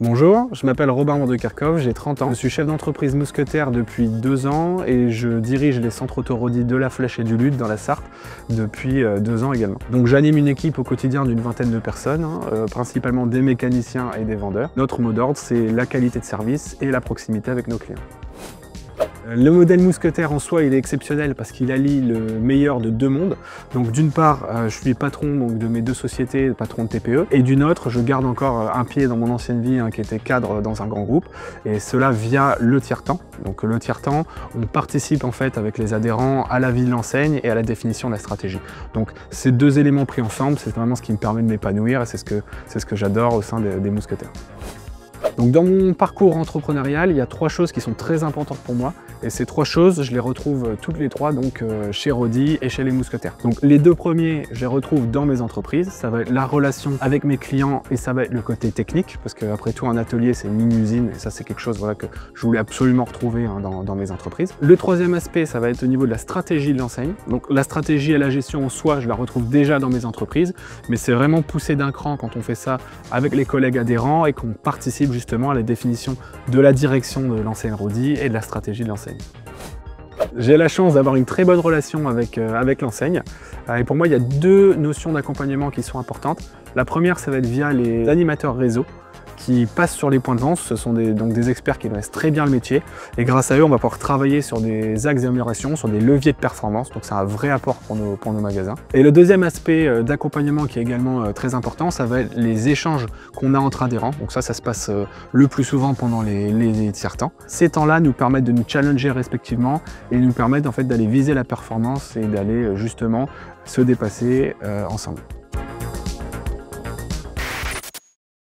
Bonjour, je m'appelle Robin Vandekerkhoff, j'ai 30 ans. Je suis chef d'entreprise mousquetaire depuis 2 ans et je dirige les centres auto-Rodi de la Flèche et du Lude dans la Sarthe depuis 2 ans également. Donc j'anime une équipe au quotidien d'une vingtaine de personnes, principalement des mécaniciens et des vendeurs. Notre mot d'ordre, c'est la qualité de service et la proximité avec nos clients. Le modèle mousquetaire en soi, il est exceptionnel parce qu'il allie le meilleur de deux mondes. Donc d'une part, je suis patron de mes deux sociétés, patron de TPE, et d'une autre, je garde encore un pied dans mon ancienne vie qui était cadre dans un grand groupe, et cela via le tiers-temps. Donc le tiers-temps, on participe en fait avec les adhérents à la vie de l'enseigne et à la définition de la stratégie. Donc ces deux éléments pris ensemble, c'est vraiment ce qui me permet de m'épanouir et c'est ce que j'adore au sein des mousquetaires. Donc dans mon parcours entrepreneurial, il y a 3 choses qui sont très importantes pour moi. Et ces 3 choses, je les retrouve toutes les 3 donc chez Rodi et chez les mousquetaires. Donc les 2 premiers, je les retrouve dans mes entreprises. Ça va être la relation avec mes clients et ça va être le côté technique. Parce qu'après tout, un atelier, c'est une mini-usine. Et ça, c'est quelque chose que je voulais absolument retrouver dans mes entreprises. Le 3e aspect, ça va être au niveau de la stratégie de l'enseigne. Donc la stratégie et la gestion en soi, je la retrouve déjà dans mes entreprises. Mais c'est vraiment poussé d'un cran quand on fait ça avec les collègues adhérents et qu'on participe justement à la définition de la direction de l'enseigne Rodi et de la stratégie de l'enseigne. J'ai la chance d'avoir une très bonne relation avec l'enseigne et pour moi il y a 2 notions d'accompagnement qui sont importantes. La première, ça va être via les animateurs réseau qui passent sur les points de vente. Ce sont donc des experts qui connaissent très bien le métier et grâce à eux on va pouvoir travailler sur des axes d'amélioration, sur des leviers de performance, donc c'est un vrai apport pour nos magasins. Et le 2e aspect d'accompagnement qui est également très important, ça va être les échanges qu'on a entre adhérents. Donc ça se passe le plus souvent pendant les tiers-temps. Ces temps-là nous permettent de nous challenger respectivement et nous permettent en fait d'aller viser la performance et d'aller justement se dépasser ensemble.